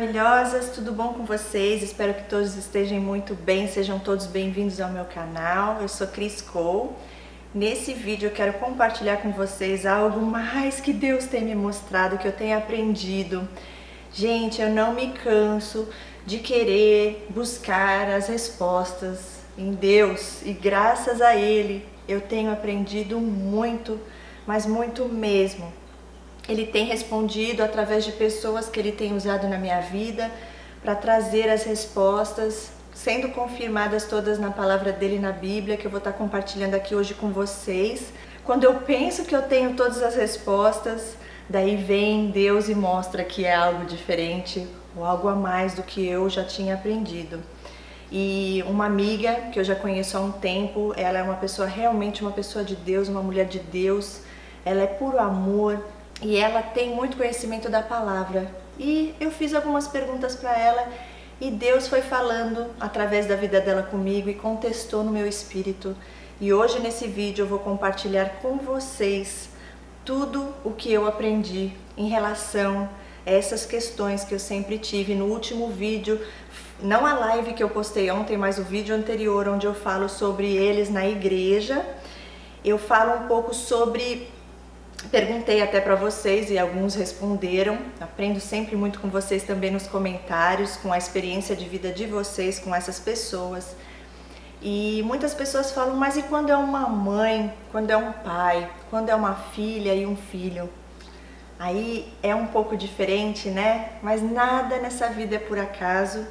maravilhosas, tudo bom com vocês? Espero que todos estejam muito bem, sejam todos bem-vindos ao meu canal. Eu sou Cris Cole. Nesse vídeo eu quero compartilhar com vocês algo mais que Deus tem me mostrado, que eu tenho aprendido. Gente, eu não me canso de querer buscar as respostas em Deus e graças a Ele eu tenho aprendido muito, mas muito mesmo. Ele tem respondido através de pessoas que Ele tem usado na minha vida para trazer as respostas, sendo confirmadas todas na palavra dEle na Bíblia, que eu vou estar compartilhando aqui hoje com vocês. Quando eu penso que eu tenho todas as respostas, daí vem Deus e mostra que é algo diferente ou algo a mais do que eu já tinha aprendido. E uma amiga que eu já conheço há um tempo, ela é uma pessoa realmente uma pessoa de Deus, uma mulher de Deus, ela é puro amor. E ela tem muito conhecimento da palavra. E eu fiz algumas perguntas para ela e Deus foi falando através da vida dela comigo e contestou no meu espírito. E hoje nesse vídeo eu vou compartilhar com vocês tudo o que eu aprendi em relação a essas questões que eu sempre tive. No último vídeo, não a live que eu postei ontem, mas o vídeo anterior onde eu falo sobre eles na igreja, eu falo um pouco sobre... Perguntei até para vocês e alguns responderam. Aprendo sempre muito com vocês também nos comentários, com a experiência de vida de vocês com essas pessoas. E muitas pessoas falam, mas e quando é uma mãe, quando é um pai, quando é uma filha e um filho? Aí é um pouco diferente, né? Mas nada nessa vida é por acaso.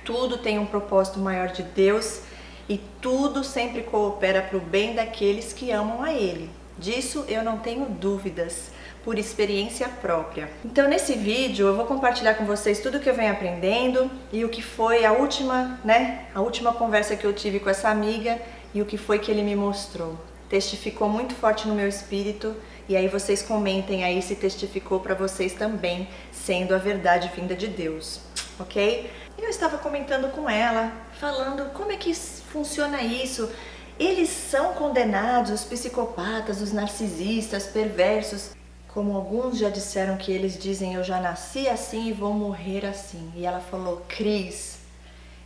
Tudo tem um propósito maior de Deus e tudo sempre coopera para o bem daqueles que amam a Ele. Disso eu não tenho dúvidas, por experiência própria. Então nesse vídeo eu vou compartilhar com vocês tudo que eu venho aprendendo e o que foi a última conversa que eu tive com essa amiga e o que foi que ele me mostrou. Testificou muito forte no meu espírito e aí vocês comentem aí se testificou para vocês também, sendo a verdade vinda de Deus, ok? E eu estava comentando com ela, falando como é que funciona isso. Eles são condenados, os psicopatas, os narcisistas, perversos. Como alguns já disseram que eles dizem, eu já nasci assim e vou morrer assim. E ela falou, Cris,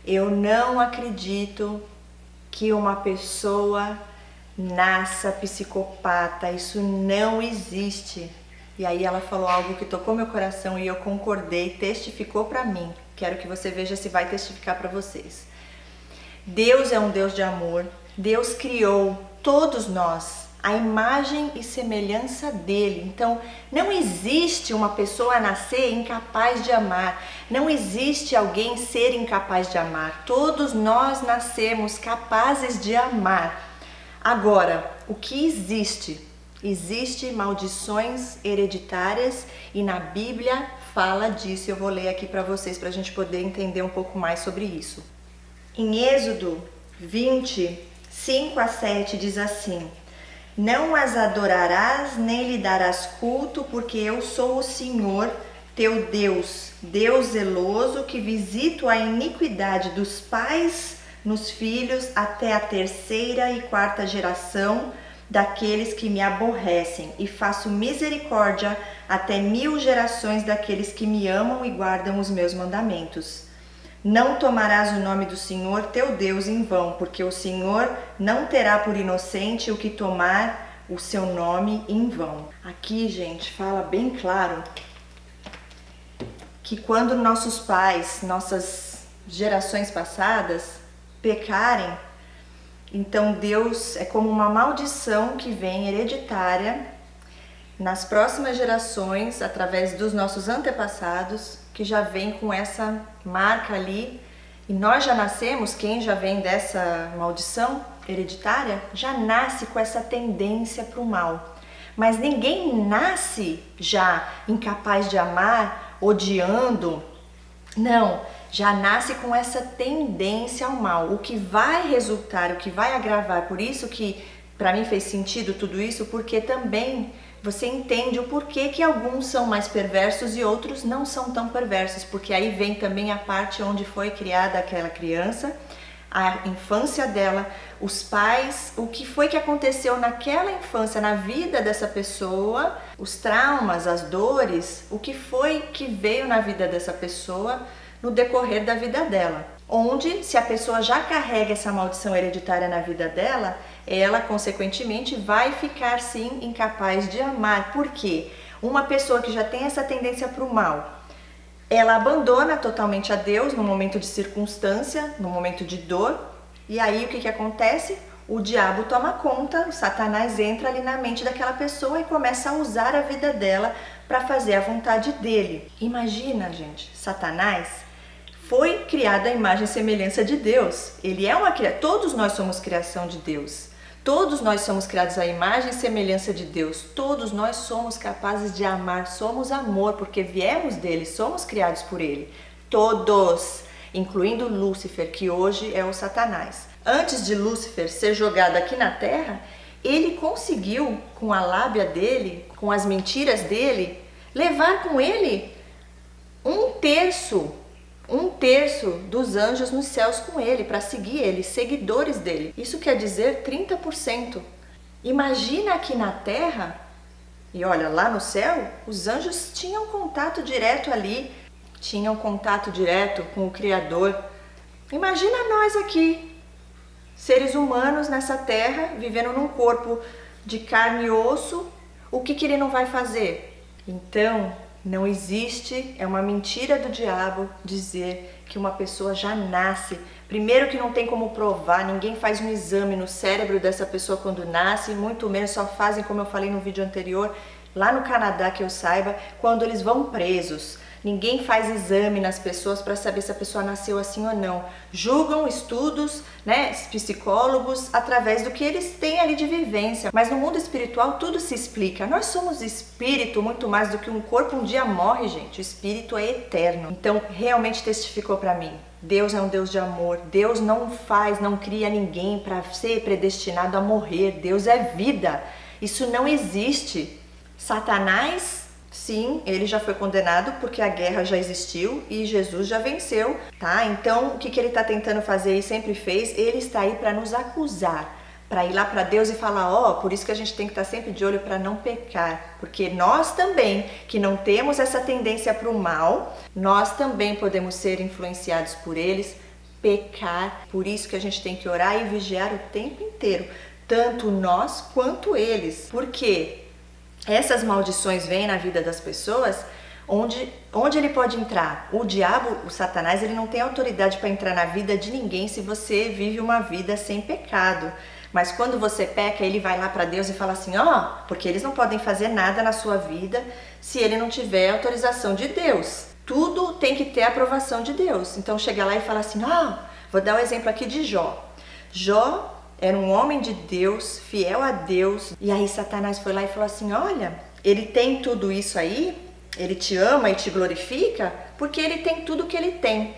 eu não acredito que uma pessoa nasça psicopata, isso não existe. E aí ela falou algo que tocou meu coração e eu concordei, testificou para mim. Quero que você veja se vai testificar para vocês. Deus é um Deus de amor. Deus criou todos nós à imagem e semelhança dele. Então, não existe uma pessoa nascer incapaz de amar. Não existe alguém ser incapaz de amar. Todos nós nascemos capazes de amar. Agora, o que existe? Existem maldições hereditárias e na Bíblia fala disso. Eu vou ler aqui para vocês para a gente poder entender um pouco mais sobre isso. Em Êxodo 20, 5 a 7 diz assim: não as adorarás nem lhe darás culto, porque eu sou o Senhor teu Deus, Deus zeloso, que visito a iniquidade dos pais nos filhos até a terceira e quarta geração daqueles que me aborrecem, e faço misericórdia até 1000 gerações daqueles que me amam e guardam os meus mandamentos. Não tomarás o nome do Senhor teu Deus em vão, porque o Senhor não terá por inocente o que tomar o seu nome em vão. Aqui, gente, fala bem claro que quando nossos pais, nossas gerações passadas pecarem, então Deus é como uma maldição que vem hereditária nas próximas gerações, através dos nossos antepassados, que já vem com essa marca ali. E nós já nascemos, quem já vem dessa maldição hereditária, já nasce com essa tendência para o mal. Mas ninguém nasce já incapaz de amar, odiando. Não, já nasce com essa tendência ao mal. O que vai resultar, o que vai agravar, por isso que para mim fez sentido tudo isso, porque também você entende o porquê que alguns são mais perversos e outros não são tão perversos, porque aí vem também a parte onde foi criada aquela criança, a infância dela, os pais, o que foi que aconteceu naquela infância, na vida dessa pessoa, os traumas, as dores, o que foi que veio na vida dessa pessoa no decorrer da vida dela. Onde, se a pessoa já carrega essa maldição hereditária na vida dela, ela, consequentemente, vai ficar, sim, incapaz de amar. Por quê? Uma pessoa que já tem essa tendência para o mal, ela abandona totalmente a Deus no momento de circunstância, no momento de dor, e aí o que acontece? O diabo toma conta, o Satanás entra ali na mente daquela pessoa e começa a usar a vida dela para fazer a vontade dele. Imagina, gente, Satanás foi criado à imagem e semelhança de Deus. Ele é uma criação, todos nós somos criação de Deus. Todos nós somos criados à imagem e semelhança de Deus. Todos nós somos capazes de amar, somos amor, porque viemos dele, somos criados por ele. Todos, incluindo Lúcifer, que hoje é o Satanás. Antes de Lúcifer ser jogado aqui na Terra, ele conseguiu, com a lábia dele, com as mentiras dele, levar com ele um terço dos anjos nos céus com ele, para seguir ele, seguidores dele. Isso quer dizer 30%. Imagina aqui na Terra, e olha, lá no céu, os anjos tinham contato direto ali, tinham contato direto com o Criador. Imagina nós aqui, seres humanos nessa Terra, vivendo num corpo de carne e osso, o que ele não vai fazer? Então, não existe, é uma mentira do diabo dizer que uma pessoa já nasce. Primeiro que não tem como provar, ninguém faz um exame no cérebro dessa pessoa quando nasce, muito menos só fazem, como eu falei no vídeo anterior, lá no Canadá que eu saiba, quando eles vão presos. Ninguém faz exame nas pessoas para saber se a pessoa nasceu assim ou não. Julgam estudos, né, psicólogos, através do que eles têm ali de vivência. Mas no mundo espiritual tudo se explica. Nós somos espírito muito mais do que um corpo. Um dia morre, gente. O espírito é eterno. Então, realmente testificou para mim. Deus é um Deus de amor. Deus não cria ninguém para ser predestinado a morrer. Deus é vida. Isso não existe. Satanás, sim, ele já foi condenado porque a guerra já existiu e Jesus já venceu, tá? Então, o que ele está tentando fazer e sempre fez? Ele está aí para nos acusar, para ir lá para Deus e falar, ó, por isso que a gente tem que estar sempre de olho para não pecar, porque nós também, que não temos essa tendência para o mal, nós também podemos ser influenciados por eles, pecar. Por isso que a gente tem que orar e vigiar o tempo inteiro, tanto nós quanto eles. Por quê? Essas maldições vêm na vida das pessoas, onde ele pode entrar? O diabo, o Satanás, ele não tem autoridade para entrar na vida de ninguém se você vive uma vida sem pecado. Mas quando você peca, ele vai lá para Deus e fala assim, ó, porque eles não podem fazer nada na sua vida se ele não tiver autorização de Deus. Tudo tem que ter a aprovação de Deus. Então chega lá e fala assim, ó, vou dar um exemplo aqui de Jó. Jó era um homem de Deus, fiel a Deus. E aí Satanás foi lá e falou assim, olha, ele tem tudo isso aí, ele te ama e te glorifica, porque ele tem tudo que ele tem.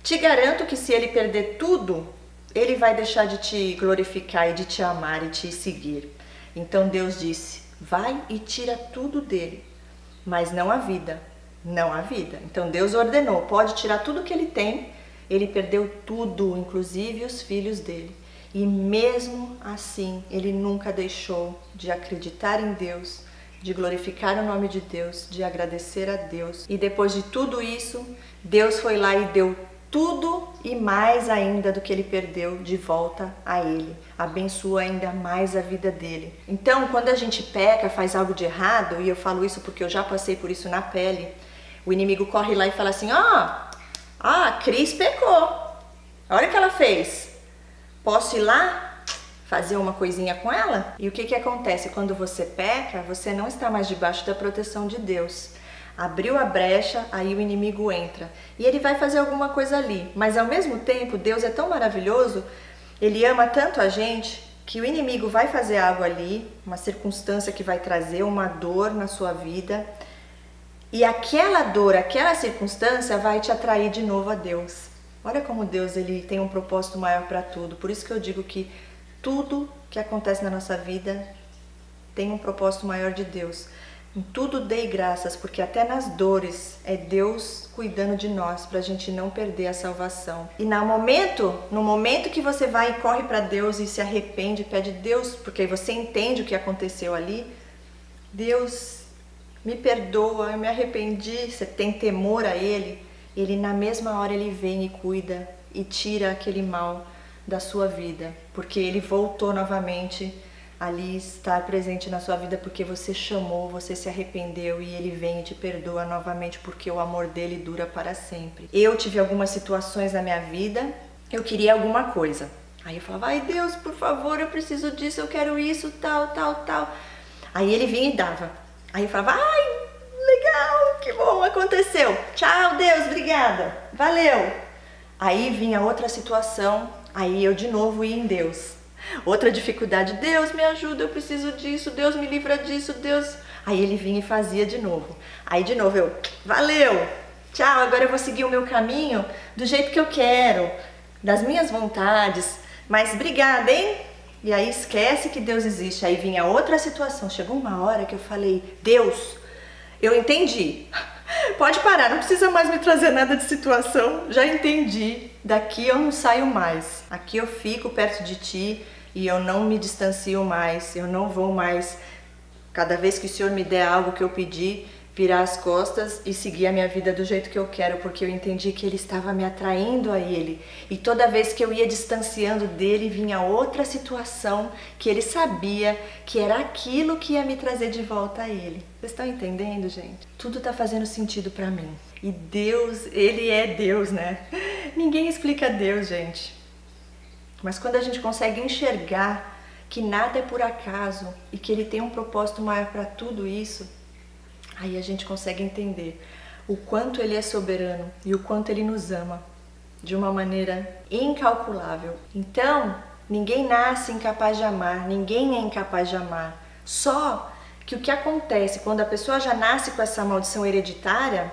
Te garanto que se ele perder tudo, ele vai deixar de te glorificar e de te amar e te seguir. Então Deus disse, vai e tira tudo dele, mas não a vida, não a vida. Então Deus ordenou, pode tirar tudo que ele tem. Ele perdeu tudo, inclusive os filhos dele. E mesmo assim, ele nunca deixou de acreditar em Deus, de glorificar o nome de Deus, de agradecer a Deus. E depois de tudo isso, Deus foi lá e deu tudo e mais ainda do que ele perdeu de volta a ele. Abençoou ainda mais a vida dele. Então, quando a gente peca, faz algo de errado, e eu falo isso porque eu já passei por isso na pele, o inimigo corre lá e fala assim, a Cris pecou, olha o que ela fez. Posso ir lá fazer uma coisinha com ela? E o que acontece? Quando você peca, você não está mais debaixo da proteção de Deus. Abriu a brecha, aí o inimigo entra. E ele vai fazer alguma coisa ali. Mas ao mesmo tempo, Deus é tão maravilhoso, ele ama tanto a gente, que o inimigo vai fazer algo ali, uma circunstância que vai trazer uma dor na sua vida. E aquela dor, aquela circunstância vai te atrair de novo a Deus. Olha como Deus ele tem um propósito maior para tudo. Por isso que eu digo que tudo que acontece na nossa vida tem um propósito maior de Deus. Em tudo dei graças, porque até nas dores é Deus cuidando de nós, para a gente não perder a salvação. E no momento que você vai e corre para Deus e se arrepende, pede Deus, porque você entende o que aconteceu ali, Deus me perdoa, eu me arrependi, você tem temor a Ele, Ele na mesma hora Ele vem e cuida e tira aquele mal da sua vida, porque Ele voltou novamente ali estar presente na sua vida, porque você chamou, você se arrependeu e Ele vem e te perdoa novamente, porque o amor dele dura para sempre. Eu tive algumas situações na minha vida, eu queria alguma coisa, aí eu falava, ai Deus, por favor, eu preciso disso, eu quero isso, tal, tal, tal. Aí Ele vinha e dava, aí eu falava, ai, legal, que bom, aconteceu, tchau Deus, obrigada, valeu. Aí vinha outra situação, aí eu de novo ia em Deus. Outra dificuldade, Deus me ajuda, eu preciso disso, Deus me livra disso, Deus... Aí Ele vinha e fazia de novo. Aí de novo eu, valeu, tchau, agora eu vou seguir o meu caminho do jeito que eu quero, das minhas vontades, mas obrigada, hein? E aí esquece que Deus existe. Aí vinha outra situação, chegou uma hora que eu falei, Deus, eu entendi, pode parar, não precisa mais me trazer nada de situação, já entendi, daqui eu não saio mais, aqui eu fico perto de Ti e eu não me distancio mais, eu não vou mais, cada vez que o Senhor me der algo que eu pedi, virar as costas e seguir a minha vida do jeito que eu quero, porque eu entendi que Ele estava me atraindo a Ele, e toda vez que eu ia distanciando dele, vinha outra situação que Ele sabia que era aquilo que ia me trazer de volta a Ele. Vocês estão entendendo, gente? Tudo está fazendo sentido para mim. E Deus, Ele é Deus, né? Ninguém explica Deus, gente. Mas quando a gente consegue enxergar que nada é por acaso e que Ele tem um propósito maior para tudo isso, aí a gente consegue entender o quanto Ele é soberano e o quanto Ele nos ama de uma maneira incalculável. Então, ninguém nasce incapaz de amar, ninguém é incapaz de amar. Só que o que acontece quando a pessoa já nasce com essa maldição hereditária,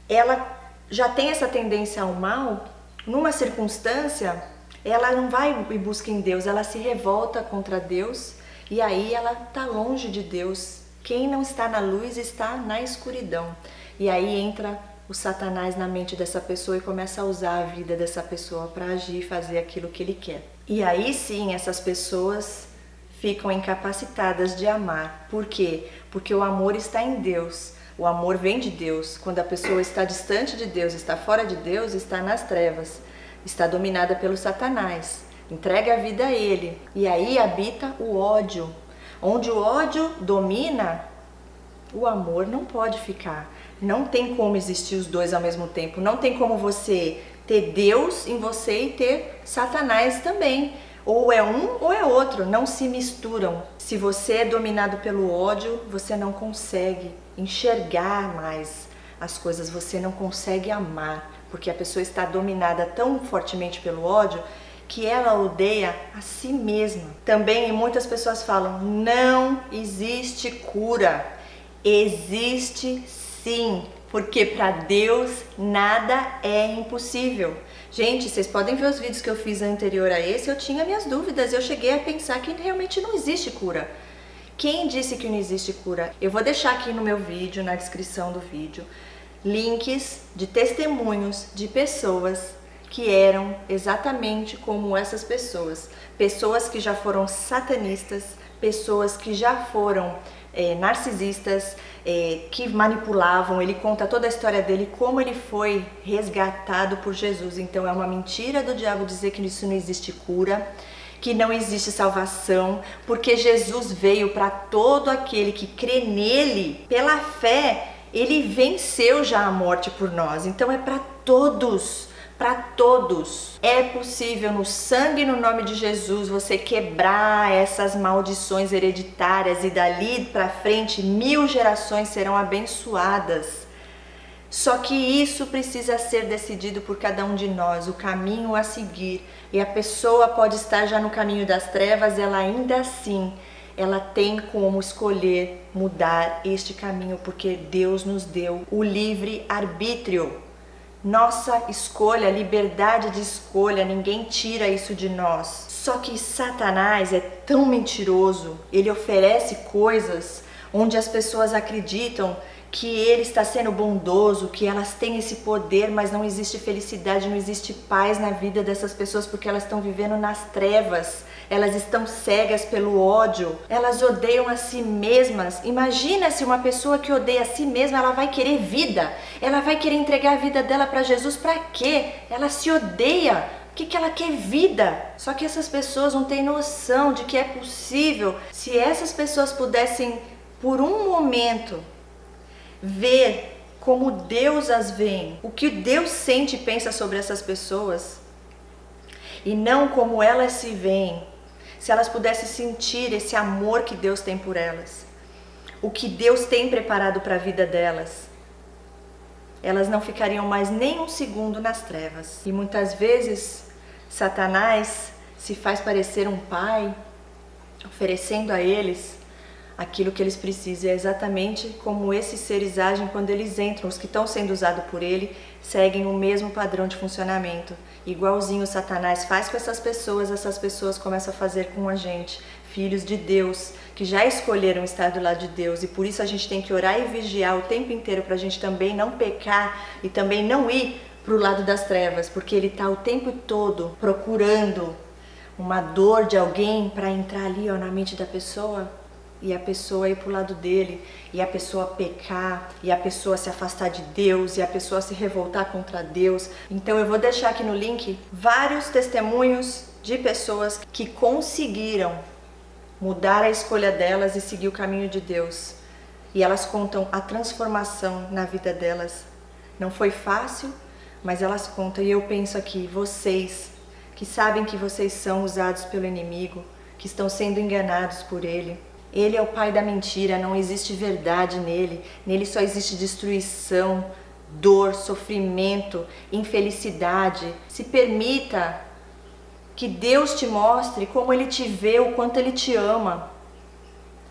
ela já tem essa tendência ao mal, numa circunstância, ela não vai e busca em Deus, ela se revolta contra Deus e aí ela está longe de Deus. Quem não está na luz está na escuridão. E aí entra o Satanás na mente dessa pessoa e começa a usar a vida dessa pessoa para agir e fazer aquilo que ele quer. E aí sim, essas pessoas ficam incapacitadas de amar. Por quê? Porque o amor está em Deus. O amor vem de Deus. Quando a pessoa está distante de Deus, está fora de Deus, está nas trevas. Está dominada pelo Satanás. Entrega a vida a ele. E aí habita o ódio. Onde o ódio domina, o amor não pode ficar. Não tem como existir os dois ao mesmo tempo. Não tem como você ter Deus em você e ter Satanás também. Ou é um ou é outro, não se misturam. Se você é dominado pelo ódio, você não consegue enxergar mais as coisas, você não consegue amar, porque a pessoa está dominada tão fortemente pelo ódio que ela odeia a si mesma. Também muitas pessoas falam, não existe cura. Existe sim, porque para Deus nada é impossível. Gente, vocês podem ver os vídeos que eu fiz anterior a esse, eu tinha minhas dúvidas, eu cheguei a pensar que realmente não existe cura. Quem disse que não existe cura? Eu vou deixar aqui no meu vídeo, na descrição do vídeo, links de testemunhos de pessoas que eram exatamente como essas pessoas. Pessoas que já foram satanistas, pessoas que já foram narcisistas, que manipulavam. Ele conta toda a história dele, como ele foi resgatado por Jesus. Então é uma mentira do diabo dizer que isso não existe cura, que não existe salvação, porque Jesus veio para todo aquele que crê nele, pela fé, ele venceu já a morte por nós. Então é para todos. Para todos. É possível no sangue e no nome de Jesus você quebrar essas maldições hereditárias e dali para frente 1000 gerações serão abençoadas. Só que isso precisa ser decidido por cada um de nós, o caminho a seguir. E a pessoa pode estar já no caminho das trevas, ela ainda assim, ela tem como escolher mudar este caminho, porque Deus nos deu o livre arbítrio. Nossa escolha, liberdade de escolha, ninguém tira isso de nós. Só que Satanás é tão mentiroso, ele oferece coisas onde as pessoas acreditam que ele está sendo bondoso, que elas têm esse poder, mas não existe felicidade, não existe paz na vida dessas pessoas porque elas estão vivendo nas trevas, elas estão cegas pelo ódio, elas odeiam a si mesmas. Imagina se uma pessoa que odeia a si mesma, ela vai querer vida, ela vai querer entregar a vida dela para Jesus, para quê? Ela se odeia. O que ela quer? Vida. Só que essas pessoas não têm noção de que é possível. Se essas pessoas pudessem, por um momento, ver como Deus as vê, o que Deus sente e pensa sobre essas pessoas, e não como elas se veem, se elas pudessem sentir esse amor que Deus tem por elas, o que Deus tem preparado para a vida delas, elas não ficariam mais nem um segundo nas trevas. E muitas vezes Satanás se faz parecer um pai, oferecendo a eles aquilo que eles precisam. É exatamente como esses seres agem quando eles entram. Os que estão sendo usados por ele seguem o mesmo padrão de funcionamento. Igualzinho Satanás faz com essas pessoas começam a fazer com a gente, filhos de Deus, que já escolheram estar do lado de Deus. E por isso a gente tem que orar e vigiar o tempo inteiro para a gente também não pecar e também não ir para o lado das trevas, porque ele está o tempo todo procurando uma dor de alguém para entrar ali na mente da pessoa, e a pessoa ir pro lado dele, e a pessoa pecar, e a pessoa se afastar de Deus, e a pessoa se revoltar contra Deus. Então eu vou deixar aqui no link vários testemunhos de pessoas que conseguiram mudar a escolha delas e seguir o caminho de Deus. E elas contam a transformação na vida delas. Não foi fácil, mas elas contam. E eu penso aqui, vocês que sabem que vocês são usados pelo inimigo, que estão sendo enganados por ele. Ele é o pai da mentira, não existe verdade nele. Nele só existe destruição, dor, sofrimento, infelicidade. Se permita que Deus te mostre como ele te vê, o quanto ele te ama.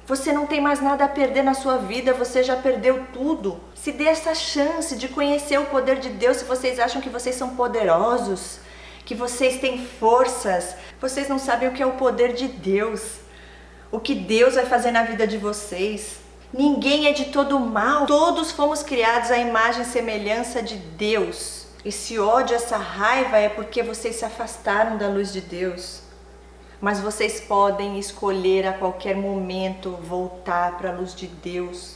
Você não tem mais nada a perder na sua vida, você já perdeu tudo. Se dê essa chance de conhecer o poder de Deus. Se vocês acham que vocês são poderosos, que vocês têm forças, vocês não sabem o que é o poder de Deus. O que Deus vai fazer na vida de vocês. Ninguém é de todo mal. Todos fomos criados à imagem e semelhança de Deus. Esse ódio, essa raiva é porque vocês se afastaram da luz de Deus. Mas vocês podem escolher a qualquer momento voltar para a luz de Deus,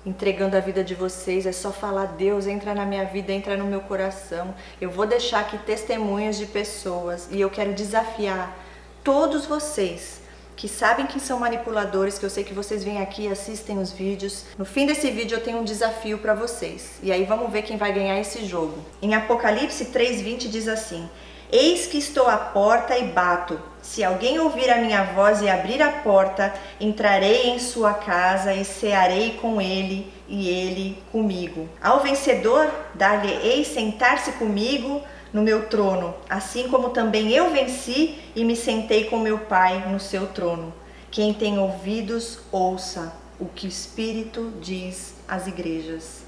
entregando a vida de vocês. É só falar: Deus, entra na minha vida, entra no meu coração. Eu vou deixar aqui testemunhos de pessoas e eu quero desafiar todos vocês que sabem que são manipuladores, que eu sei que vocês vêm aqui e assistem os vídeos. No fim desse vídeo eu tenho um desafio para vocês. E aí vamos ver quem vai ganhar esse jogo. Em Apocalipse 3:20 diz assim: Eis que estou à porta e bato. Se alguém ouvir a minha voz e abrir a porta, entrarei em sua casa e cearei com ele e ele comigo. Ao vencedor, dar-lhe-ei sentar-se comigo no meu trono, assim como também eu venci e me sentei com meu Pai no seu trono. Quem tem ouvidos, ouça o que o Espírito diz às igrejas.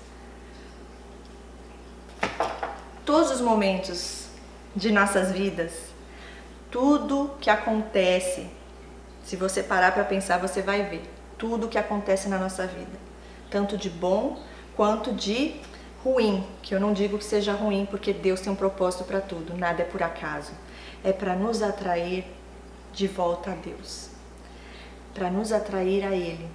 Todos os momentos de nossas vidas, tudo que acontece, se você parar para pensar, você vai ver tudo que acontece na nossa vida, tanto de bom quanto de ruim, que eu não digo que seja ruim, porque Deus tem um propósito para tudo, nada é por acaso. É para nos atrair de volta a Deus, para nos atrair a Ele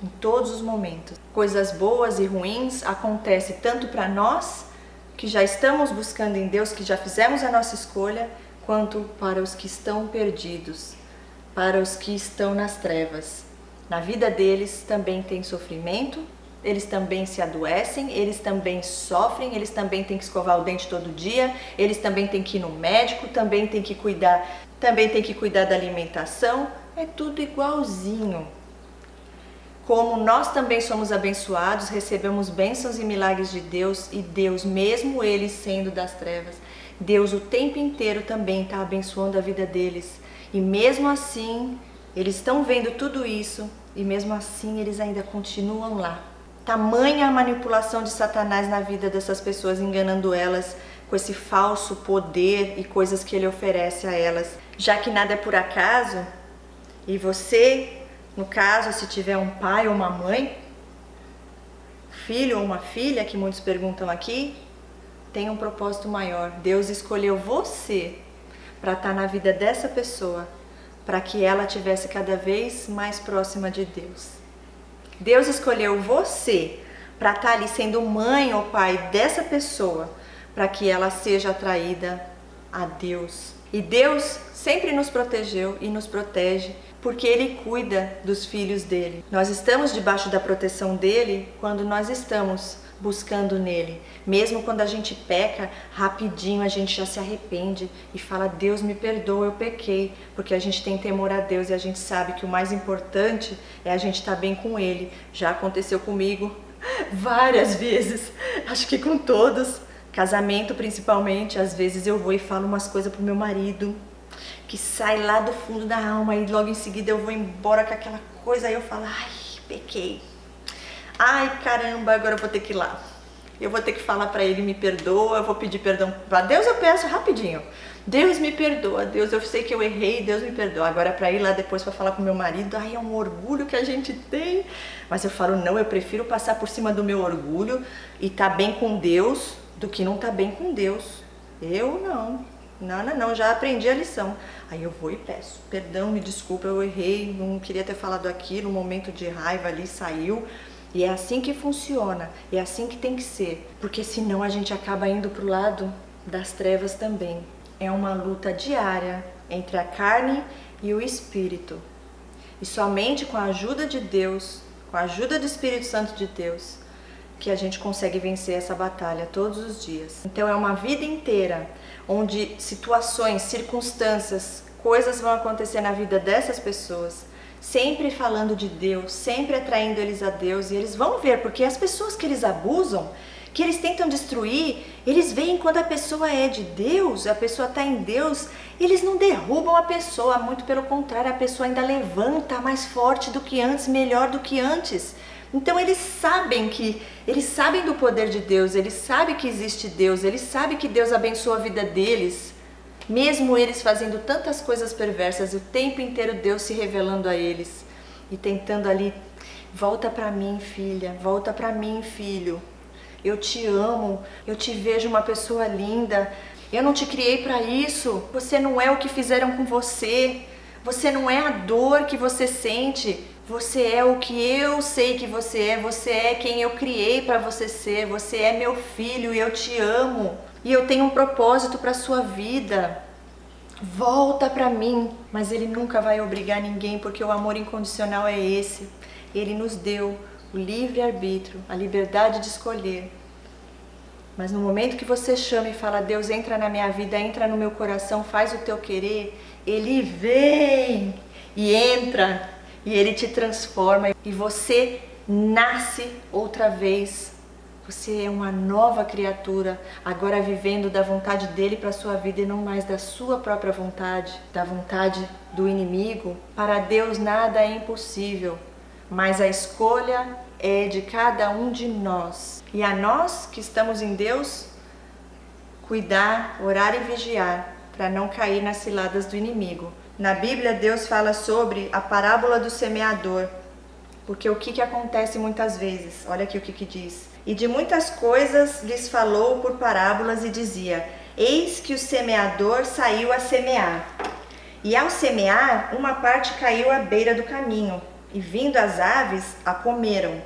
em todos os momentos. Coisas boas e ruins acontecem tanto para nós, que já estamos buscando em Deus, que já fizemos a nossa escolha, quanto para os que estão perdidos, para os que estão nas trevas. Na vida deles também tem sofrimento, eles também se adoecem, eles também sofrem, eles também têm que escovar o dente todo dia, eles também têm que ir no médico, também têm que cuidar da alimentação. É tudo igualzinho. Como nós também somos abençoados, recebemos bênçãos e milagres de Deus, e Deus, mesmo eles sendo das trevas, Deus o tempo inteiro também está abençoando a vida deles. E mesmo assim, eles estão vendo tudo isso, e mesmo assim eles ainda continuam lá. Tamanha a manipulação de Satanás na vida dessas pessoas, enganando elas com esse falso poder e coisas que ele oferece a elas. Já que nada é por acaso, e você No caso, se tiver um pai ou uma mãe, filho ou uma filha, que muitos perguntam aqui, tem um propósito maior. Deus escolheu você para estar na vida dessa pessoa, para que ela estivesse cada vez mais próxima de Deus. Deus escolheu você para estar ali sendo mãe ou pai dessa pessoa, para que ela seja atraída a Deus. E Deus sempre nos protegeu e nos protege, porque Ele cuida dos filhos dele. Nós estamos debaixo da proteção dele quando nós estamos buscando nele. Mesmo quando a gente peca, rapidinho a gente já se arrepende e fala: Deus me perdoa, eu pequei. Porque a gente tem temor a Deus e a gente sabe que o mais importante é a gente estar bem com Ele. Já aconteceu comigo várias vezes, acho que com todos. Casamento principalmente, às vezes eu vou e falo umas coisas pro meu marido que sai lá do fundo da alma e logo em seguida eu vou embora com aquela coisa, aí eu falo: ai, pequei. Ai, caramba, agora eu vou ter que ir lá. Eu vou ter que falar pra ele: me perdoa, eu vou pedir perdão pra Deus, eu peço rapidinho. Deus me perdoa, Deus, eu sei que eu errei, Deus me perdoa. Agora pra ir lá depois pra falar com meu marido, ai, é um orgulho que a gente tem. Mas eu falo: não, eu prefiro passar por cima do meu orgulho e tá bem com Deus do que não tá bem com Deus. Eu não, já aprendi a lição. Aí eu vou e peço perdão, me desculpa, eu errei, não queria ter falado aquilo, um momento de raiva ali saiu. E é assim que funciona, é assim que tem que ser, porque senão a gente acaba indo pro lado das trevas também. É uma luta diária entre a carne e o espírito. E somente com a ajuda de Deus, com a ajuda do Espírito Santo de Deus, que a gente consegue vencer essa batalha todos os dias. Então é uma vida inteira onde situações, circunstâncias, coisas vão acontecer na vida dessas pessoas, sempre falando de Deus, sempre atraindo eles a Deus, e eles vão ver, porque as pessoas que eles abusam, que eles tentam destruir, eles veem quando a pessoa é de Deus, a pessoa está em Deus, eles não derrubam a pessoa, muito pelo contrário, a pessoa ainda levanta mais forte do que antes, melhor do que antes. Então eles sabem do poder de Deus, eles sabem que existe Deus, eles sabem que Deus abençoa a vida deles, mesmo eles fazendo tantas coisas perversas, o tempo inteiro Deus se revelando a eles e tentando ali: volta pra mim, filha, volta pra mim, filho, eu te amo, eu te vejo uma pessoa linda, eu não te criei pra isso, você não é o que fizeram com você, você não é a dor que você sente, você é o que eu sei que você é quem eu criei para você ser, você é meu filho e eu te amo. E eu tenho um propósito para sua vida. Volta para mim. Mas Ele nunca vai obrigar ninguém, porque o amor incondicional é esse. Ele nos deu o livre-arbítrio, a liberdade de escolher. Mas no momento que você chama e fala: Deus, entra na minha vida, entra no meu coração, faz o teu querer, Ele vem e entra e Ele te transforma e você nasce outra vez. Você é uma nova criatura, agora vivendo da vontade dele para a sua vida e não mais da sua própria vontade, da vontade do inimigo. Para Deus nada é impossível, mas a escolha é de cada um de nós. E a nós que estamos em Deus, cuidar, orar e vigiar, para não cair nas ciladas do inimigo. Na Bíblia, Deus fala sobre a parábola do semeador, porque o que acontece muitas vezes? Olha aqui o que diz. E de muitas coisas lhes falou por parábolas e dizia: eis que o semeador saiu a semear. E ao semear, uma parte caiu à beira do caminho, e vindo as aves, a comeram.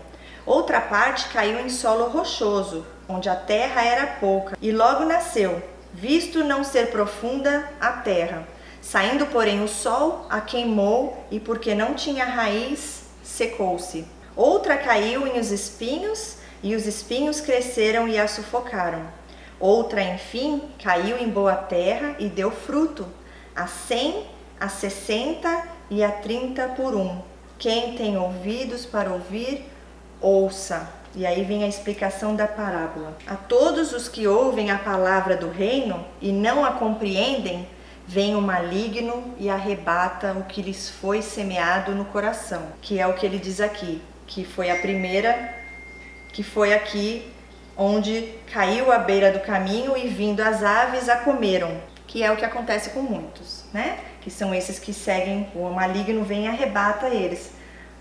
Outra parte caiu em solo rochoso, onde a terra era pouca, e logo nasceu, visto não ser profunda a terra. Saindo, porém, o sol a queimou, e porque não tinha raiz, secou-se. Outra caiu em os espinhos, e os espinhos cresceram e a sufocaram. Outra, enfim, caiu em boa terra e deu fruto, a 100, a 60 e a 30 por um. Quem tem ouvidos para ouvir, ouça. E aí vem a explicação da parábola. A todos os que ouvem a palavra do reino e não a compreendem, vem o maligno e arrebata o que lhes foi semeado no coração, que é o que ele diz aqui, que foi a primeira, que foi aqui onde caiu à beira do caminho e vindo as aves a comeram, que é o que acontece com muitos, né? Que são esses que seguem, o maligno vem e arrebata eles.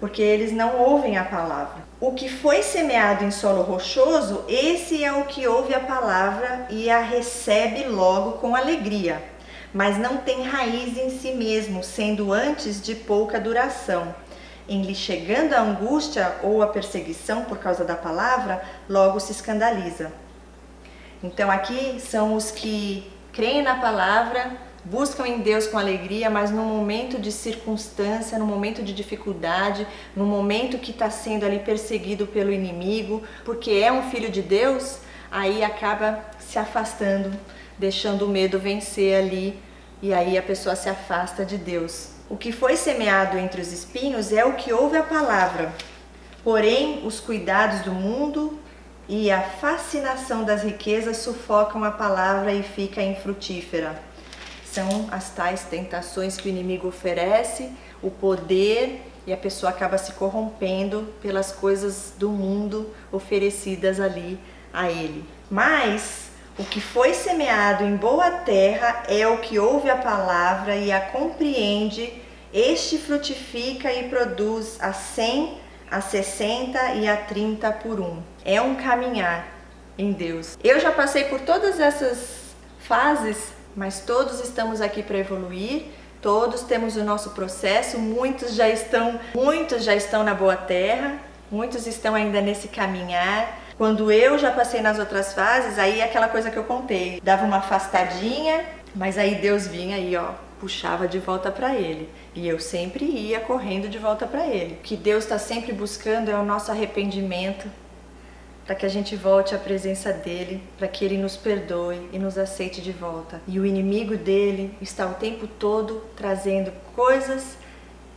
porque eles não ouvem a palavra. O que foi semeado em solo rochoso, esse é o que ouve a palavra e a recebe logo com alegria, mas não tem raiz em si mesmo, sendo antes de pouca duração. Em lhe chegando a angústia ou a perseguição por causa da palavra, logo se escandaliza. Então aqui são os que creem na palavra, buscam em Deus com alegria, mas no momento de circunstância, no momento de dificuldade, no momento que está sendo ali perseguido pelo inimigo, porque é um filho de Deus, aí acaba se afastando, deixando o medo vencer ali, e aí a pessoa se afasta de Deus. O que foi semeado entre os espinhos é o que ouve a palavra, porém os cuidados do mundo e a fascinação das riquezas sufocam a palavra e fica infrutífera. São as tais tentações que o inimigo oferece, o poder, e a pessoa acaba se corrompendo pelas coisas do mundo oferecidas ali a ele. Mas o que foi semeado em boa terra é o que ouve a palavra e a compreende, este frutifica e produz a 100, a 60 e a 30 por um. É um caminhar em Deus. Eu já passei por todas essas fases, mas todos estamos aqui para evoluir, todos temos o nosso processo, muitos já estão na boa terra, muitos estão ainda nesse caminhar. Quando eu já passei nas outras fases, aí é aquela coisa que eu contei, dava uma afastadinha, mas aí Deus vinha e puxava de volta para Ele. E eu sempre ia correndo de volta para Ele. O que Deus está sempre buscando é o nosso arrependimento, para que a gente volte à presença dEle, para que Ele nos perdoe e nos aceite de volta. E o inimigo dEle está o tempo todo trazendo coisas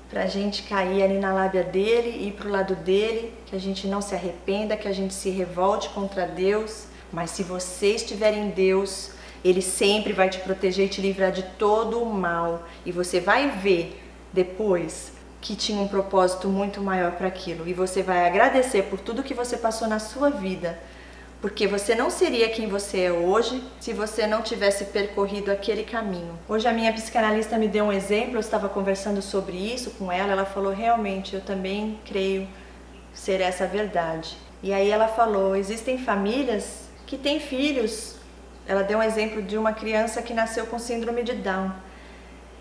para a gente cair ali na lábia dEle e ir para o lado dEle, que a gente não se arrependa, que a gente se revolte contra Deus. Mas se você estiver em Deus, Ele sempre vai te proteger e te livrar de todo o mal. E você vai ver depois que tinha um propósito muito maior para aquilo, e você vai agradecer por tudo que você passou na sua vida, porque você não seria quem você é hoje se você não tivesse percorrido aquele caminho. Hoje a minha psicanalista me deu um exemplo, eu estava conversando sobre isso com ela, ela falou, realmente, eu também creio ser essa a verdade. E aí ela falou, existem famílias que têm filhos, ela deu um exemplo de uma criança que nasceu com síndrome de Down.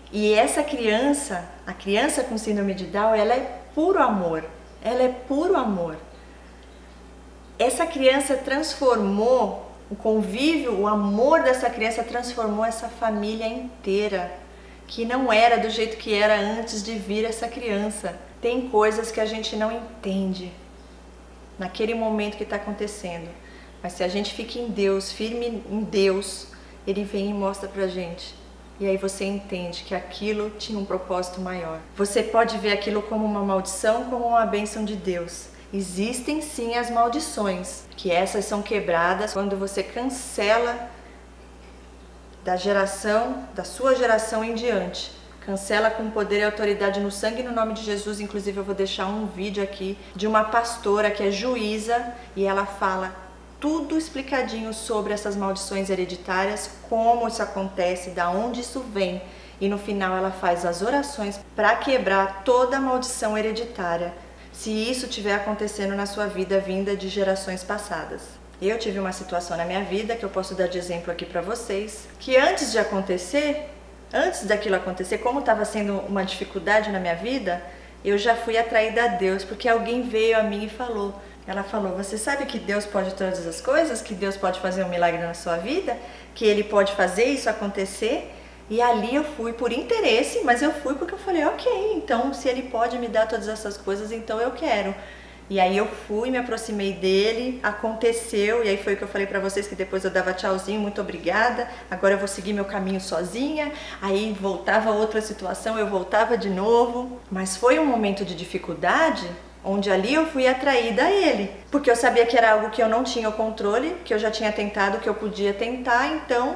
E essa criança, a criança com síndrome de Down, ela é puro amor. Ela é puro amor. Essa criança transformou o convívio, o amor dessa criança transformou essa família inteira, que não era do jeito que era antes de vir essa criança. Tem coisas que a gente não entende naquele momento que está acontecendo. Mas se a gente fica em Deus, firme em Deus, Ele vem e mostra pra gente. E aí você entende que aquilo tinha um propósito maior. Você pode ver aquilo como uma maldição, como uma bênção de Deus. Existem sim as maldições, que essas são quebradas quando você cancela da sua geração em diante. Cancela com poder e autoridade no sangue e no nome de Jesus. Inclusive eu vou deixar um vídeo aqui de uma pastora que é juíza e ela fala tudo explicadinho sobre essas maldições hereditárias, como isso acontece, da onde isso vem. E no final ela faz as orações para quebrar toda a maldição hereditária, se isso estiver acontecendo na sua vida vinda de gerações passadas. Eu tive uma situação na minha vida que eu posso dar de exemplo aqui para vocês, que antes daquilo acontecer, como estava sendo uma dificuldade na minha vida, eu já fui atraída a Deus, porque alguém veio a mim e falou. Ela falou, você sabe que Deus pode todas as coisas? Que Deus pode fazer um milagre na sua vida? Que Ele pode fazer isso acontecer? E ali eu fui por interesse, mas eu fui porque eu falei, ok, então se Ele pode me dar todas essas coisas, então eu quero. E aí eu fui, me aproximei dele, aconteceu, e aí foi o que eu falei pra vocês, que depois eu dava tchauzinho, muito obrigada, agora eu vou seguir meu caminho sozinha. Aí voltava outra situação, eu voltava de novo. Mas foi um momento de dificuldade, onde ali eu fui atraída a ele, porque eu sabia que era algo que eu não tinha o controle, que eu já tinha tentado, que eu podia tentar, então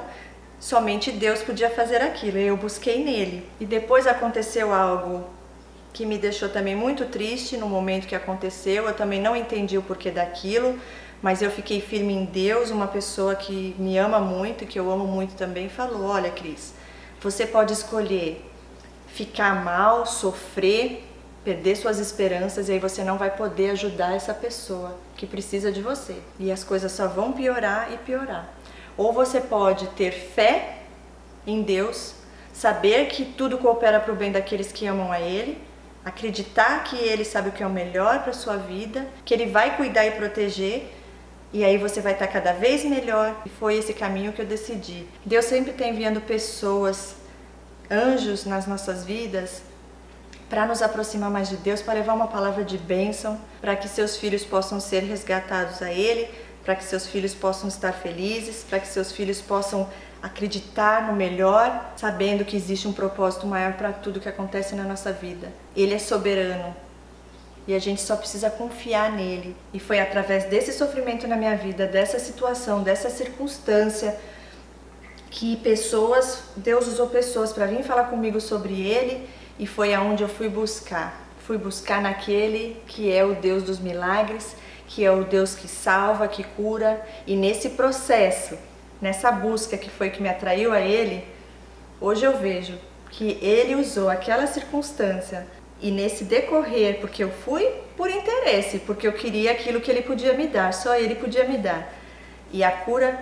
somente Deus podia fazer aquilo, e eu busquei nele. E depois aconteceu algo que me deixou também muito triste no momento que aconteceu, eu também não entendi o porquê daquilo, mas eu fiquei firme em Deus. Uma pessoa que me ama muito, que eu amo muito também, falou, olha Cris, você pode escolher ficar mal, sofrer, perder suas esperanças, e aí você não vai poder ajudar essa pessoa que precisa de você. E as coisas só vão piorar e piorar. Ou você pode ter fé em Deus, saber que tudo coopera para o bem daqueles que amam a Ele, acreditar que Ele sabe o que é o melhor para a sua vida, que Ele vai cuidar e proteger, e aí você vai estar cada vez melhor. E foi esse caminho que eu decidi. Deus sempre está enviando pessoas, anjos nas nossas vidas, para nos aproximar mais de Deus, para levar uma palavra de bênção, para que seus filhos possam ser resgatados a Ele, para que seus filhos possam estar felizes, para que seus filhos possam acreditar no melhor, sabendo que existe um propósito maior para tudo que acontece na nossa vida. Ele é soberano e a gente só precisa confiar nele. E foi através desse sofrimento na minha vida, dessa situação, dessa circunstância, que Deus usou pessoas para vir falar comigo sobre ele, e foi aonde eu fui buscar. Fui buscar naquele que é o Deus dos milagres, que é o Deus que salva, que cura. E nesse processo, nessa busca que foi que me atraiu a Ele, hoje eu vejo que Ele usou aquela circunstância e nesse decorrer, porque eu fui por interesse, porque eu queria aquilo que Ele podia me dar, só Ele podia me dar. E a cura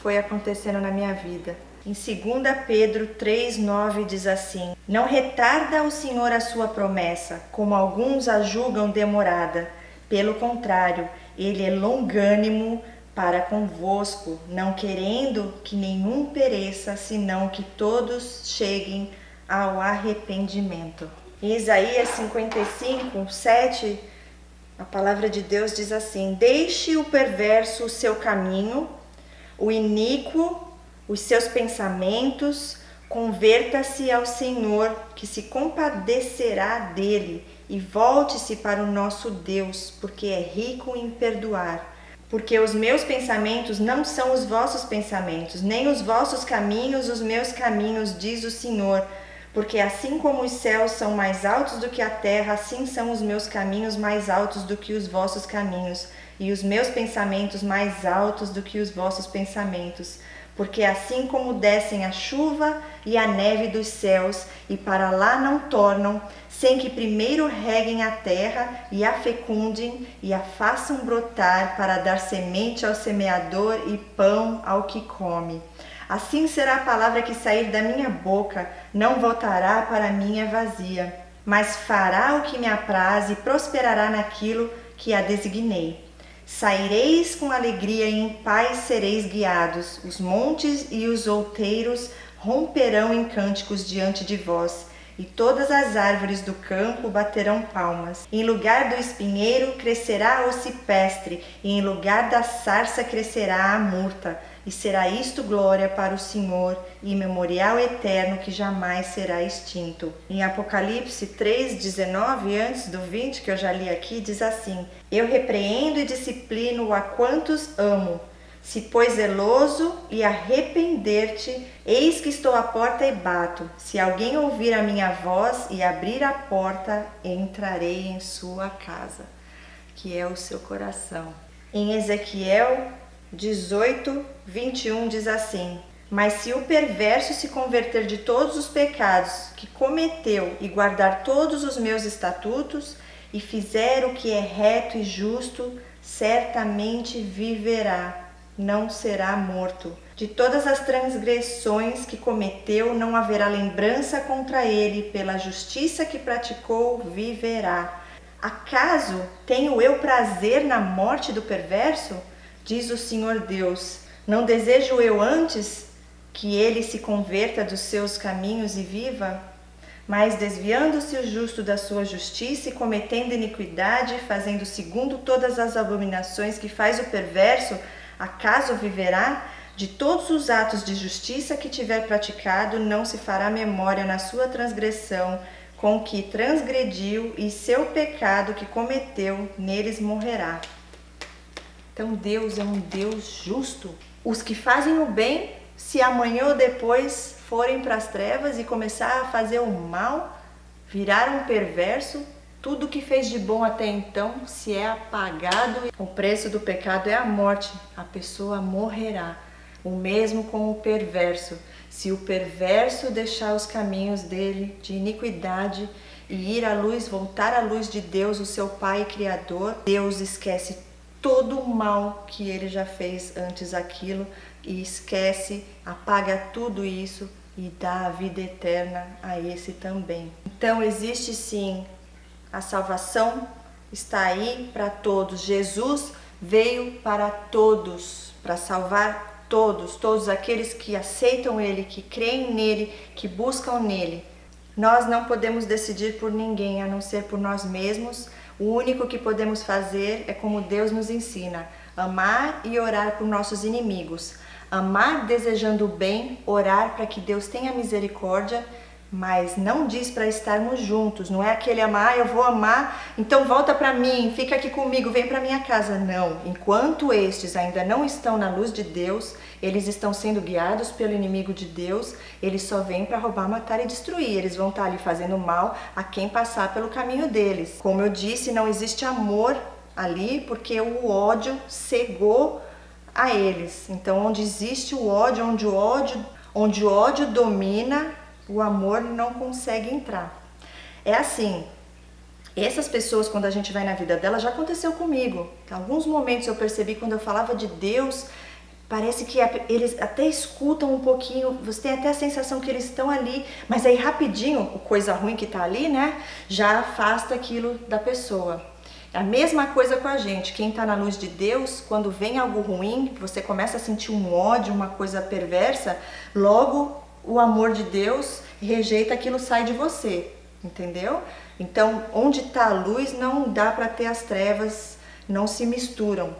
foi acontecendo na minha vida. Em 2 Pedro 3,9 diz assim: Não retarda o Senhor a sua promessa, como alguns a julgam demorada. Pelo contrário, Ele é longânimo para convosco, não querendo que nenhum pereça, senão que todos cheguem ao arrependimento. Em Isaías 55:7, a palavra de Deus diz assim: Deixe o perverso o seu caminho, o iníquo os seus pensamentos, converta-se ao Senhor, que se compadecerá dele, e volte-se para o nosso Deus, porque é rico em perdoar. Porque os meus pensamentos não são os vossos pensamentos, nem os vossos caminhos os meus caminhos, diz o Senhor. Porque assim como os céus são mais altos do que a terra, assim são os meus caminhos mais altos do que os vossos caminhos, e os meus pensamentos mais altos do que os vossos pensamentos. Porque assim como descem a chuva e a neve dos céus, e para lá não tornam, sem que primeiro reguem a terra e a fecundem e a façam brotar para dar semente ao semeador e pão ao que come. Assim será a palavra que sair da minha boca, não voltará para mim vazia, mas fará o que me apraz e prosperará naquilo que a designei. Saireis com alegria e em paz sereis guiados, os montes e os outeiros romperão em cânticos diante de vós, e todas as árvores do campo baterão palmas. Em lugar do espinheiro crescerá o cipestre, e em lugar da sarça crescerá a murta, e será isto glória para o Senhor e memorial eterno que jamais será extinto. Em Apocalipse 3:19, antes do 20, que eu já li aqui, diz assim: Eu repreendo e disciplino a quantos amo. Se pois zeloso e arrepender-te, eis que estou à porta e bato. Se alguém ouvir a minha voz e abrir a porta, entrarei em sua casa, que é o seu coração. Em Ezequiel 18:21 diz assim: Mas se o perverso se converter de todos os pecados que cometeu e guardar todos os meus estatutos, e fizer o que é reto e justo, certamente viverá, não será morto. De todas as transgressões que cometeu, não haverá lembrança contra ele, pela justiça que praticou, viverá. Acaso tenho eu prazer na morte do perverso? Diz o Senhor Deus. Não desejo eu antes que ele se converta dos seus caminhos e viva? Mas desviando-se o justo da sua justiça e cometendo iniquidade, fazendo segundo todas as abominações que faz o perverso, acaso viverá? De todos os atos de justiça que tiver praticado, não se fará memória na sua transgressão com que transgrediu, e seu pecado que cometeu, neles morrerá. Então Deus é um Deus justo. Os que fazem o bem, se amanhã ou depois forem para as trevas e começar a fazer o mal, virar um perverso, tudo que fez de bom até então se é apagado. O preço do pecado é a morte, a pessoa morrerá. O mesmo com o perverso. Se o perverso deixar os caminhos dele de iniquidade e ir à luz, voltar à luz de Deus, o seu Pai e Criador, Deus esquece todo o mal que ele já fez antes aquilo e esquece, apaga tudo isso e dá a vida eterna a esse também. Então existe sim, a salvação está aí para todos. Jesus veio para todos, para salvar todos, todos aqueles que aceitam Ele, que creem nele, que buscam nele. Nós não podemos decidir por ninguém, a não ser por nós mesmos. O único que podemos fazer é como Deus nos ensina: amar e orar por nossos inimigos. Amar desejando o bem, orar para que Deus tenha misericórdia, mas não diz para estarmos juntos. Não é aquele amar, eu vou amar, então volta para mim, fica aqui comigo, vem para minha casa. Não, enquanto estes ainda não estão na luz de Deus, eles estão sendo guiados pelo inimigo de Deus, eles só vêm para roubar, matar e destruir. Eles vão estar ali fazendo mal a quem passar pelo caminho deles. Como eu disse, não existe amor ali, porque o ódio cegou a eles. Então, onde existe o ódio, onde o ódio domina, o amor não consegue entrar. É assim, essas pessoas, quando a gente vai na vida delas, já aconteceu comigo. Em alguns momentos eu percebi, quando eu falava de Deus, parece que eles até escutam um pouquinho, você tem até a sensação que eles estão ali, mas aí rapidinho, a coisa ruim que está ali, né, já afasta aquilo da pessoa. A mesma coisa com a gente, quem está na luz de Deus, quando vem algo ruim, você começa a sentir um ódio, uma coisa perversa, logo o amor de Deus rejeita aquilo, sai de você, entendeu? Então, onde está a luz, não dá para ter as trevas, não se misturam.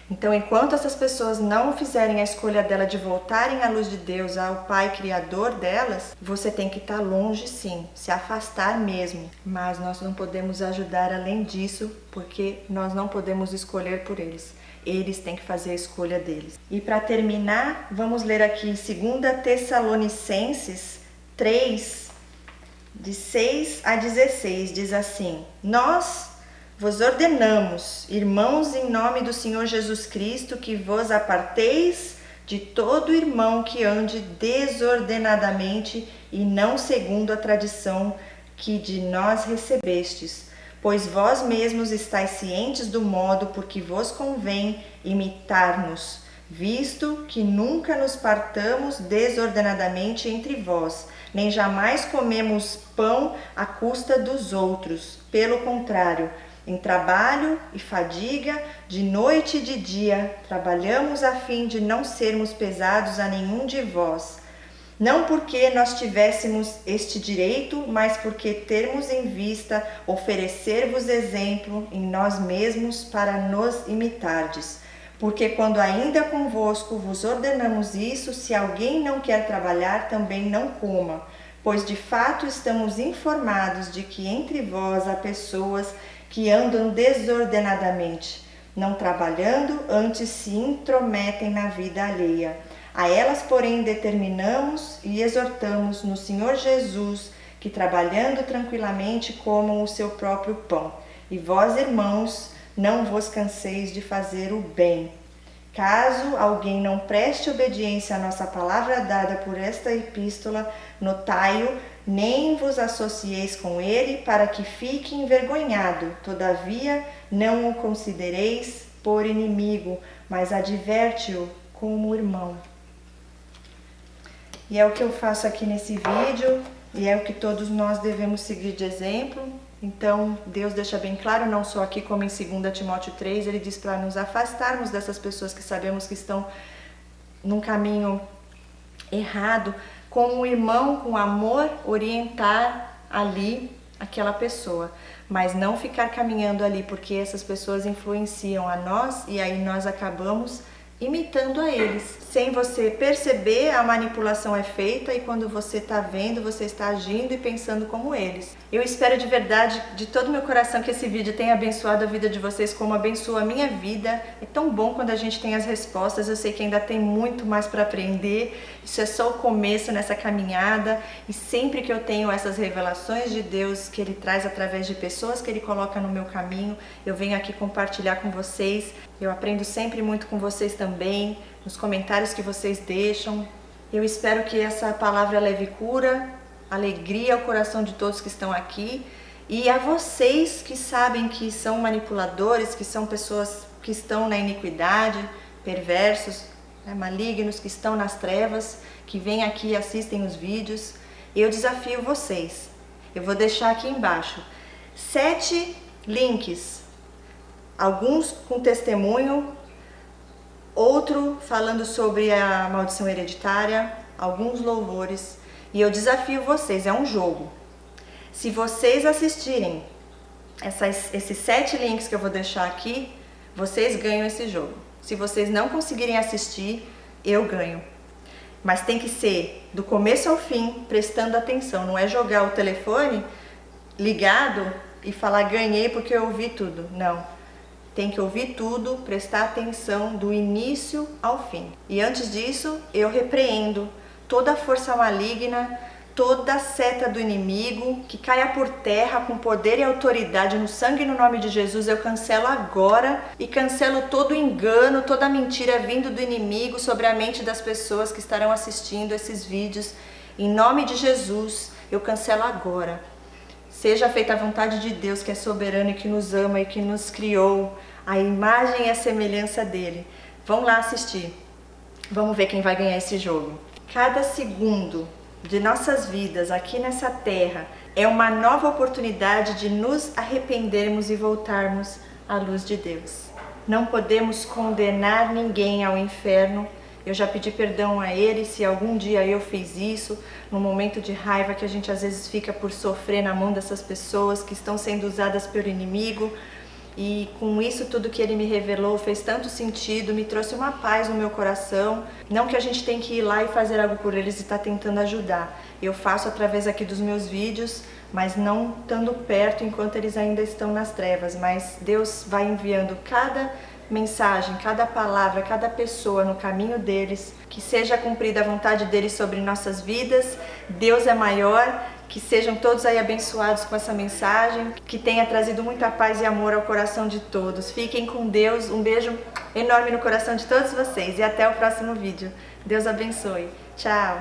Então, enquanto essas pessoas não fizerem a escolha dela de voltarem à luz de Deus, ao Pai Criador delas, você tem que estar longe sim, se afastar mesmo. Mas nós não podemos ajudar além disso, porque nós não podemos escolher por eles. Eles têm que fazer a escolha deles. E para terminar, vamos ler aqui 2 Tessalonicenses 3, de 6 a 16, diz assim: Nós vos ordenamos, irmãos, em nome do Senhor Jesus Cristo, que vos aparteis de todo irmão que ande desordenadamente e não segundo a tradição que de nós recebestes, pois vós mesmos estáis cientes do modo por que vos convém imitar-nos, visto que nunca nos partamos desordenadamente entre vós, nem jamais comemos pão à custa dos outros. Pelo contrário, em trabalho e fadiga, de noite e de dia, trabalhamos a fim de não sermos pesados a nenhum de vós. Não porque nós tivéssemos este direito, mas porque termos em vista oferecer-vos exemplo em nós mesmos para nos imitardes. Porque quando ainda convosco vos ordenamos isso, se alguém não quer trabalhar, também não coma. Pois de fato estamos informados de que entre vós há pessoas que andam desordenadamente, não trabalhando, antes se intrometem na vida alheia. A elas, porém, determinamos e exortamos no Senhor Jesus que, trabalhando tranquilamente, comam o seu próprio pão. E vós, irmãos, não vos canseis de fazer o bem. Caso alguém não preste obediência à nossa palavra dada por esta epístola, notai-o, nem vos associeis com ele, para que fique envergonhado. Todavia, não o considereis por inimigo, mas adverte-o como irmão. E é o que eu faço aqui nesse vídeo, e é o que todos nós devemos seguir de exemplo. Então, Deus deixa bem claro, não só aqui como em 2 Timóteo 3, ele diz para nos afastarmos dessas pessoas que sabemos que estão num caminho errado, como um irmão com amor, orientar ali aquela pessoa, mas não ficar caminhando ali, porque essas pessoas influenciam a nós e aí nós acabamos imitando a eles. Sem você perceber, a manipulação é feita e quando você está vendo, você está agindo e pensando como eles. Eu espero de verdade, de todo o meu coração, que esse vídeo tenha abençoado a vida de vocês como abençoa a minha vida. É tão bom quando a gente tem as respostas, eu sei que ainda tem muito mais para aprender. Isso é só o começo nessa caminhada e sempre que eu tenho essas revelações de Deus que Ele traz através de pessoas que Ele coloca no meu caminho, eu venho aqui compartilhar com vocês. Eu aprendo sempre muito com vocês também, nos comentários que vocês deixam. Eu espero que essa palavra leve cura, alegria ao coração de todos que estão aqui e a vocês que sabem que são manipuladores, que são pessoas que estão na iniquidade, perversos, malignos, que estão nas trevas, que vêm aqui e assistem os vídeos. Eu desafio vocês. Eu vou deixar aqui embaixo 7 links, alguns com testemunho, outro falando sobre a maldição hereditária, alguns louvores. E eu desafio vocês, é um jogo. Se vocês assistirem esses 7 links que eu vou deixar aqui, vocês ganham esse jogo. Se vocês não conseguirem assistir, eu ganho. Mas tem que ser do começo ao fim, prestando atenção. Não é jogar o telefone ligado e falar ganhei porque eu ouvi tudo. Não. Tem que ouvir tudo, prestar atenção do início ao fim. E antes disso, eu repreendo toda a força maligna, toda a seta do inimigo, que caia por terra com poder e autoridade no sangue e no nome de Jesus. Eu cancelo agora e cancelo todo o engano, toda a mentira vindo do inimigo sobre a mente das pessoas que estarão assistindo esses vídeos. Em nome de Jesus, eu cancelo agora. Seja feita a vontade de Deus, que é soberano e que nos ama e que nos criou a imagem e a semelhança dele. Vão lá assistir. Vamos ver quem vai ganhar esse jogo. Cada segundo de nossas vidas aqui nessa terra é uma nova oportunidade de nos arrependermos e voltarmos à luz de Deus. Não podemos condenar ninguém ao inferno. Eu já pedi perdão a ele se algum dia eu fiz isso, num momento de raiva que a gente às vezes fica por sofrer na mão dessas pessoas que estão sendo usadas pelo inimigo. E com isso tudo que ele me revelou fez tanto sentido, me trouxe uma paz no meu coração. Não que a gente tem que ir lá e fazer algo por eles e estar tentando ajudar. Eu faço através aqui dos meus vídeos, mas não estando perto enquanto eles ainda estão nas trevas. Mas Deus vai enviando cada mensagem, cada palavra, cada pessoa no caminho deles, que seja cumprida a vontade deles sobre nossas vidas. Deus é maior. Que sejam todos aí abençoados com essa mensagem, que tenha trazido muita paz e amor ao coração de todos. Fiquem com Deus, um beijo enorme no coração de todos vocês e até o próximo vídeo. Deus abençoe. Tchau!